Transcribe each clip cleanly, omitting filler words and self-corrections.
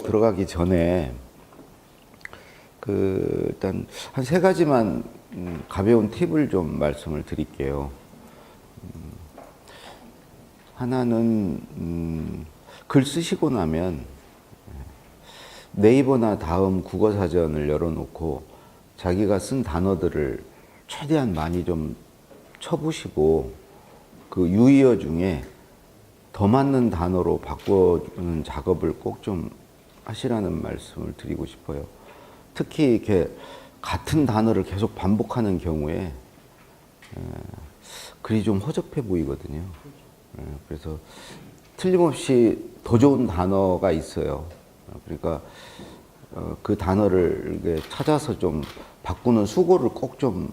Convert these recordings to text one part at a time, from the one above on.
들어가기 전에 일단 한 세 가지만 가벼운 팁을 좀 말씀을 드릴게요. 하나는 글 쓰시고 나면 네이버나 다음 국어사전을 열어놓고 자기가 쓴 단어들을 최대한 많이 좀 쳐보시고 그 유의어 중에 더 맞는 단어로 바꿔주는 작업을 꼭 좀 하시라는 말씀을 드리고 싶어요. 특히 이렇게 같은 단어를 계속 반복하는 경우에 글이 좀 허접해 보이거든요. 그래서 틀림없이 더 좋은 단어가 있어요. 그러니까 그 단어를 찾아서 좀 바꾸는 수고를 꼭 좀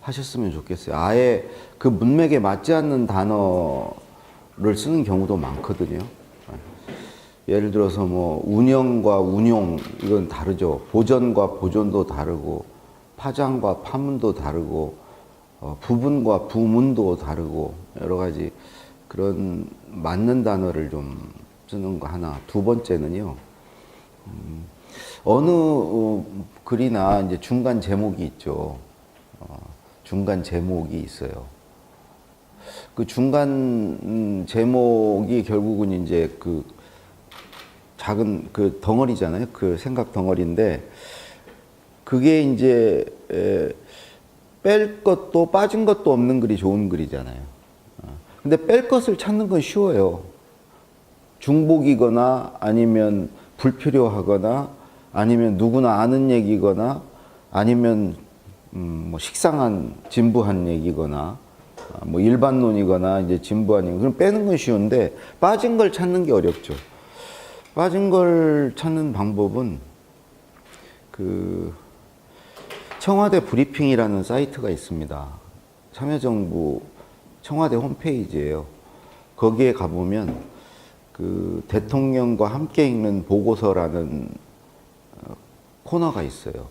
하셨으면 좋겠어요. 아예 그 문맥에 맞지 않는 단어를 쓰는 경우도 많거든요. 예를 들어서 뭐 운영과 운용 이건 다르죠. 보전과 보존도 다르고 파장과 파문도 다르고 부분과 부문도 다르고 여러 가지 그런 맞는 단어를 좀 쓰는 거 하나. 두 번째는요. 어느 글이나 이제 중간 제목이 있죠. 중간 제목이 있어요. 그 중간 제목이 결국은 이제 그 작은 그 덩어리잖아요. 그 생각 덩어리인데 그게 이제 뺄 것도 빠진 것도 없는 글이 좋은 글이잖아요. 근데 뺄 것을 찾는 건 쉬워요. 중복이거나 아니면 불필요하거나 아니면 누구나 아는 얘기거나 아니면 뭐 식상한 진부한 얘기거나 뭐 일반론이거나 이제 진부한 얘기. 그럼 빼는 건 쉬운데 빠진 걸 찾는 게 어렵죠. 빠진 걸 찾는 방법은 그 청와대 브리핑이라는 사이트가 있습니다. 참여정부 청와대 홈페이지예요. 거기에 가보면 그 대통령과 함께 읽는 보고서라는 코너가 있어요.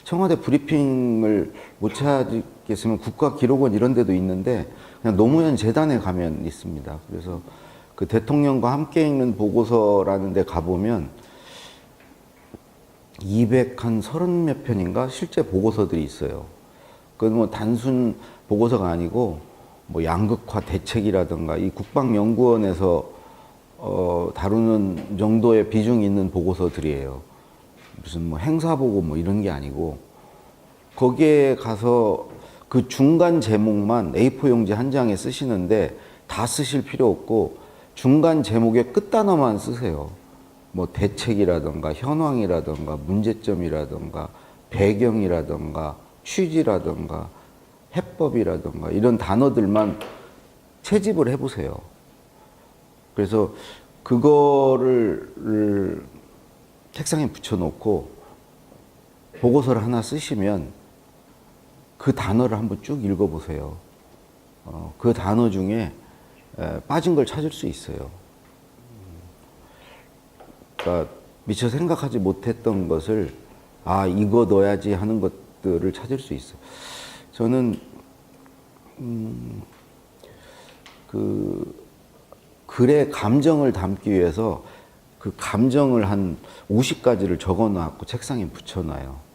청와대 브리핑을 못 찾겠으면 국가기록원 이런 데도 있는데 그냥 노무현 재단에 가면 있습니다. 그래서 그 대통령과 함께 읽는 보고서라는 데 가보면 230몇 편인가 실제 보고서들이 있어요. 그건 뭐 단순 보고서가 아니고 뭐 양극화 대책이라든가 이 국방연구원에서 다루는 정도의 비중이 있는 보고서들이에요. 무슨 뭐 행사보고 뭐 이런 게 아니고 거기에 가서 그 중간 제목만 A4 용지 한 장에 쓰시는데 다 쓰실 필요 없고 중간 제목의 끝단어만 쓰세요. 뭐 대책이라든가 현황이라든가 문제점이라든가 배경이라든가 취지라든가 해법이라든가 이런 단어들만 채집을 해보세요. 그래서 그거를 책상에 붙여놓고 보고서를 하나 쓰시면 그 단어를 한번 쭉 읽어보세요. 그 단어 중에 빠진 걸 찾을 수 있어요. 그러니까 미처 생각하지 못했던 것을 아 이거 넣어야지 하는 것들을 찾을 수 있어요. 저는 그 글의 감정을 담기 위해서 그 감정을 한 50가지를 적어놔갖고 책상에 붙여놔요.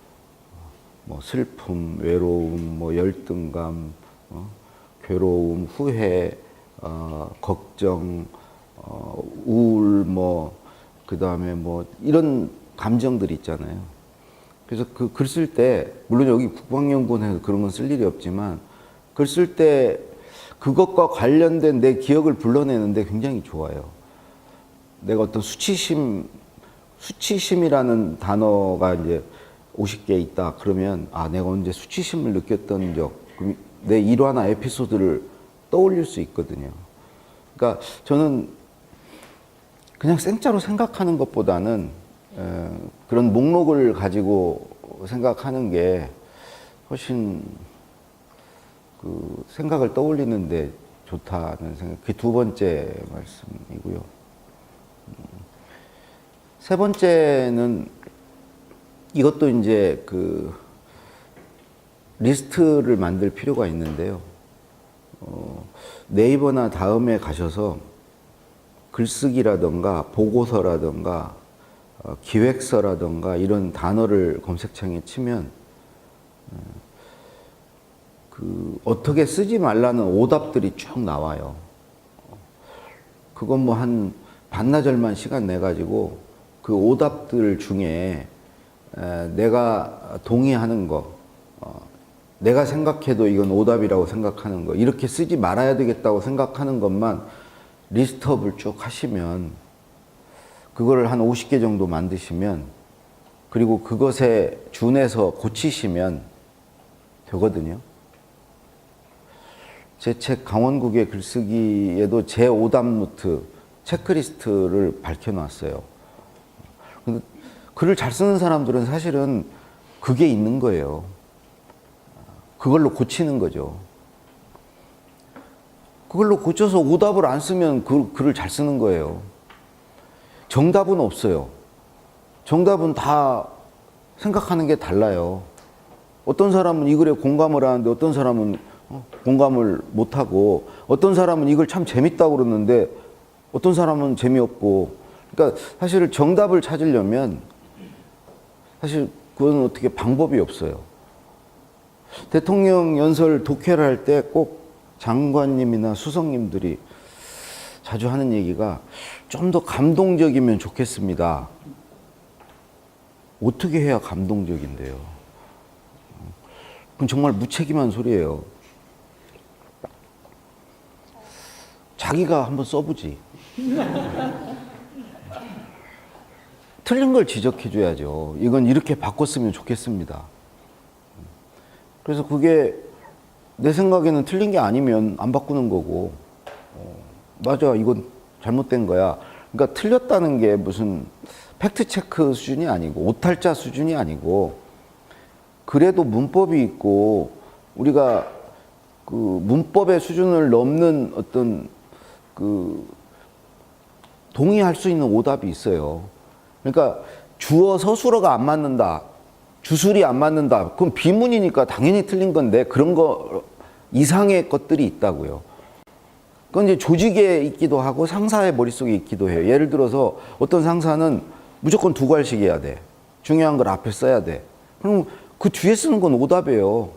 뭐 슬픔, 외로움, 뭐 열등감, 괴로움, 후회, 걱정, 우울, 뭐 그 다음에 뭐 이런 감정들이 있잖아요. 그래서 그 글 쓸 때 물론 여기 국방연구원에서 그런 건 쓸 일이 없지만 글 쓸 때 그것과 관련된 내 기억을 불러내는데 굉장히 좋아요. 내가 어떤 수치심이라는 단어가 이제 50개 있다. 그러면, 아, 내가 언제 수치심을 느꼈던 내 일화나 에피소드를 떠올릴 수 있거든요. 그러니까 저는 그냥 생짜로 생각하는 것보다는 그런 목록을 가지고 생각하는 게 훨씬 그 생각을 떠올리는데 좋다는 생각. 그게 두 번째 말씀이고요. 세 번째는 이것도 이제 그 리스트를 만들 필요가 있는데요. 네이버나 다음에 가셔서 글쓰기라든가 보고서라든가 기획서라든가 이런 단어를 검색창에 치면 그 어떻게 쓰지 말라는 오답들이 쭉 나와요. 그건 뭐 한 반나절만 시간 내 가지고 그 오답들 중에 내가 동의하는 거, 내가 생각해도 이건 오답이라고 생각하는 거, 이렇게 쓰지 말아야 되겠다고 생각하는 것만 리스트업을 쭉 하시면, 그거를 한 50개 정도 만드시면, 그리고 그것에 준해서 고치시면 되거든요. 제 책 강원국의 글쓰기에도 제 오답 노트, 체크리스트를 밝혀놨어요. 근데 글을 잘 쓰는 사람들은 사실은 그게 있는 거예요. 그걸로 고치는 거죠. 그걸로 고쳐서 오답을 안 쓰면 글을 잘 쓰는 거예요. 정답은 없어요. 정답은 다 생각하는 게 달라요. 어떤 사람은 이 글에 공감을 하는데 어떤 사람은 공감을 못하고, 어떤 사람은 이걸 참 재밌다고 그러는데 어떤 사람은 재미없고. 그러니까 사실 정답을 찾으려면 사실 그건 어떻게 방법이 없어요. 대통령 연설 독해를 할 때 꼭 장관님이나 수석님들이 자주 하는 얘기가 좀 더 감동적이면 좋겠습니다. 어떻게 해야 감동적인데요? 그건 정말 무책임한 소리예요. 자기가 한번 써보지. 틀린 걸 지적해 줘야죠. 이건 이렇게 바꿨으면 좋겠습니다. 그래서 그게 내 생각에는 틀린 게 아니면 안 바꾸는 거고, 맞아, 이건 잘못된 거야. 그러니까 틀렸다는 게 무슨 팩트체크 수준이 아니고 오탈자 수준이 아니고, 그래도 문법이 있고 우리가 그 문법의 수준을 넘는 어떤 그 동의할 수 있는 오답이 있어요. 그러니까 주어 서술어가 안 맞는다, 주술이 안 맞는다, 그건 비문이니까 당연히 틀린 건데, 그런 거 이상의 것들이 있다고요. 그건 이제 조직에 있기도 하고 상사의 머릿속에 있기도 해요. 예를 들어서 어떤 상사는 무조건 두 괄씩 해야 돼. 중요한 걸 앞에 써야 돼. 그럼 그 뒤에 쓰는 건 오답이에요.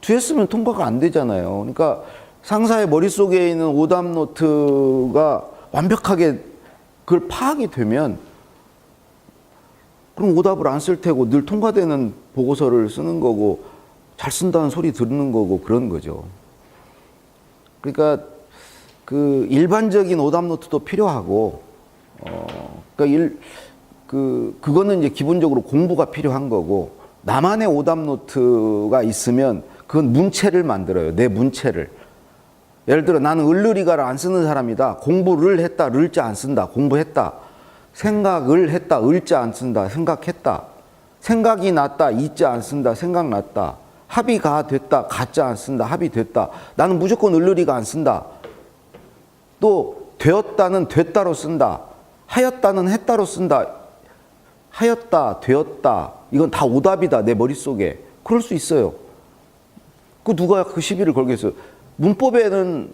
뒤에 쓰면 통과가 안 되잖아요. 그러니까 상사의 머릿속에 있는 오답 노트가 완벽하게 그걸 파악이 되면, 그럼 오답을 안 쓸 테고 늘 통과되는 보고서를 쓰는 거고 잘 쓴다는 소리 듣는 거고 그런 거죠. 그러니까 그 일반적인 오답 노트도 필요하고, 그러니까 그거는 이제 기본적으로 공부가 필요한 거고, 나만의 오답 노트가 있으면 그건 문체를 만들어요. 내 문체를. 예를 들어 나는 을르리가를 안 쓰는 사람이다. 공부를 했다. 를자 안 쓴다. 공부했다. 생각을 했다. 을자 안 쓴다. 생각했다. 생각이 났다. 이자 안 쓴다. 생각났다. 합의가 됐다. 가자 안 쓴다. 합의됐다. 나는 무조건 을르리가 안 쓴다. 또 되었다는 됐다로 쓴다. 하였다는 했다로 쓴다. 하였다, 되었다, 이건 다 오답이다, 내 머릿속에. 그럴 수 있어요. 그 누가 그 시비를 걸겠어요? 문법에는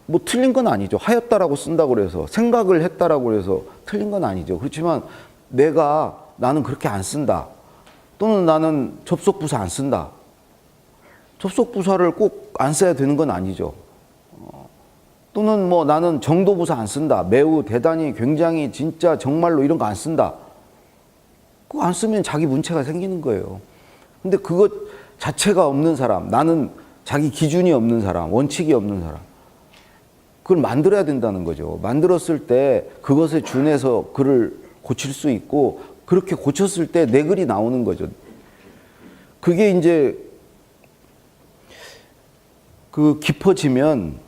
뭐 틀린 건 아니죠. 하였다라고 쓴다고 그래서, 생각을 했다라고 그래서 틀린 건 아니죠. 그렇지만 나는 그렇게 안 쓴다. 또는 나는 접속부사 안 쓴다. 접속부사를 꼭 안 써야 되는 건 아니죠. 또는 뭐 나는 정도부사 안 쓴다. 매우, 대단히, 굉장히, 진짜, 정말로 이런 거 안 쓴다. 그거 안 쓰면 자기 문체가 생기는 거예요. 근데 그것 자체가 없는 사람, 나는 자기 기준이 없는 사람, 원칙이 없는 사람, 그걸 만들어야 된다는 거죠. 만들었을 때 그것에 준해서 글을 고칠 수 있고, 그렇게 고쳤을 때 내 글이 나오는 거죠. 그게 이제 그 깊어지면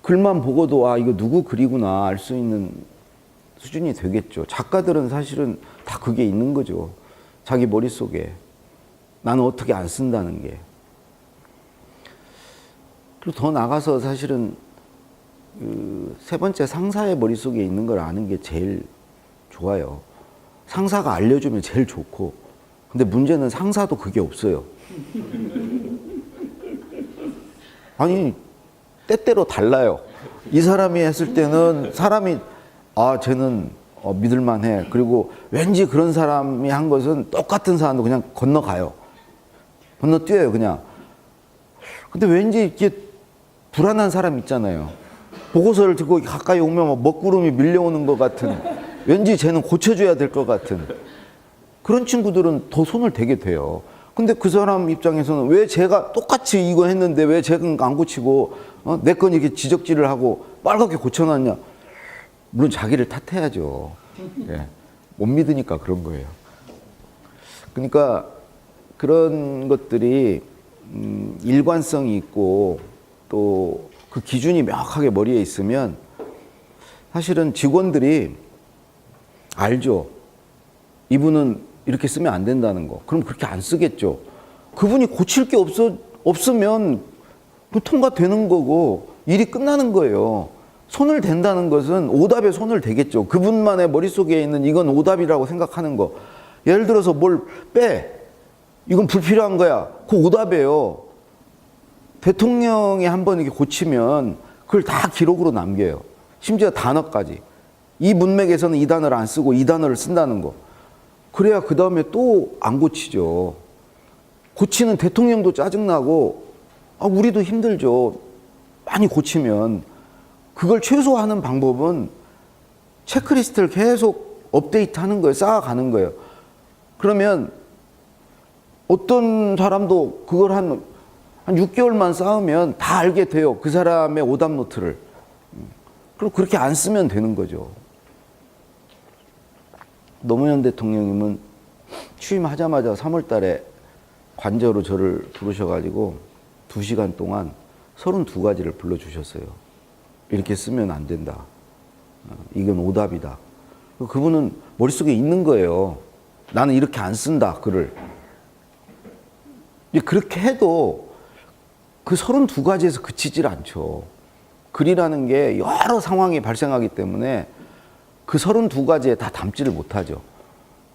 글만 보고도 아, 이거 누구 글이구나 알 수 있는 수준이 되겠죠. 작가들은 사실은 다 그게 있는 거죠. 자기 머릿속에. 나는 어떻게 안 쓴다는 게. 그리고 더 나가서 사실은 그 세 번째, 상사의 머릿속에 있는 걸 아는 게 제일 좋아요. 상사가 알려주면 제일 좋고. 근데 문제는 상사도 그게 없어요. 아니, 때때로 달라요. 이 사람이 했을 때는 사람이 아 쟤는 믿을만해. 그리고 왠지 그런 사람이 한 것은 똑같은 사람도 그냥 건너가요. 건너뛰어요 그냥. 근데 왠지 이렇게 불안한 사람 있잖아요. 보고서를 듣고 가까이 오면 막 먹구름이 밀려오는 것 같은, 왠지 쟤는 고쳐줘야 될 것 같은 그런 친구들은 더 손을 대게 돼요. 근데 그 사람 입장에서는 왜 제가 똑같이 이거 했는데 왜 제가 안 고치고 내 건 이렇게 지적질을 하고 빨갛게 고쳐놨냐. 물론 자기를 탓해야죠. 예. 못 믿으니까 그런 거예요. 그러니까 그런 것들이 일관성이 있고 또 그 기준이 명확하게 머리에 있으면 사실은 직원들이 알죠. 이분은 이렇게 쓰면 안 된다는 거. 그럼 그렇게 안 쓰겠죠. 그분이 고칠 게 없으면 그 통과되는 거고 일이 끝나는 거예요. 손을 댄다는 것은 오답에 손을 대겠죠. 그분만의 머릿속에 있는 이건 오답이라고 생각하는 거. 예를 들어서 뭘 빼. 이건 불필요한 거야. 그 오답이에요. 대통령이 한번 이렇게 고치면 그걸 다 기록으로 남겨요. 심지어 단어까지. 이 문맥에서는 이 단어를 안 쓰고 이 단어를 쓴다는 거. 그래야 그 다음에 또 안 고치죠. 고치는 대통령도 짜증나고 우리도 힘들죠. 많이 고치면. 그걸 최소화하는 방법은 체크리스트를 계속 업데이트하는 거예요. 쌓아가는 거예요. 그러면 어떤 사람도 그걸 한 6개월만 쌓으면 다 알게 돼요. 그 사람의 오답 노트를. 그럼 그렇게 안 쓰면 되는 거죠. 노무현 대통령님은 취임하자마자 3월 달에 관저로 저를 부르셔가지고 2시간 동안 32가지를 불러주셨어요. 이렇게 쓰면 안 된다. 이건 오답이다. 그분은 머릿속에 있는 거예요. 나는 이렇게 안 쓴다, 글을. 그렇게 해도 그 32가지에서 그치질 않죠. 글이라는 게 여러 상황이 발생하기 때문에 그 32가지에 다 담지를 못하죠.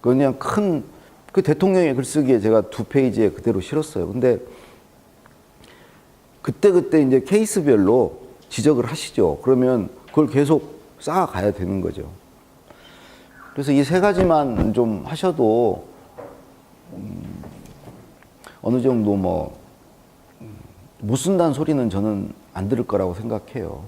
그냥 그 대통령의 글쓰기에 제가 2페이지에 그대로 실었어요. 근데 그때 이제 케이스별로 지적을 하시죠. 그러면 그걸 계속 쌓아가야 되는 거죠. 그래서 이 3가지만 좀 하셔도 어느 정도 못 쓴다는 소리는 저는 안 들을 거라고 생각해요.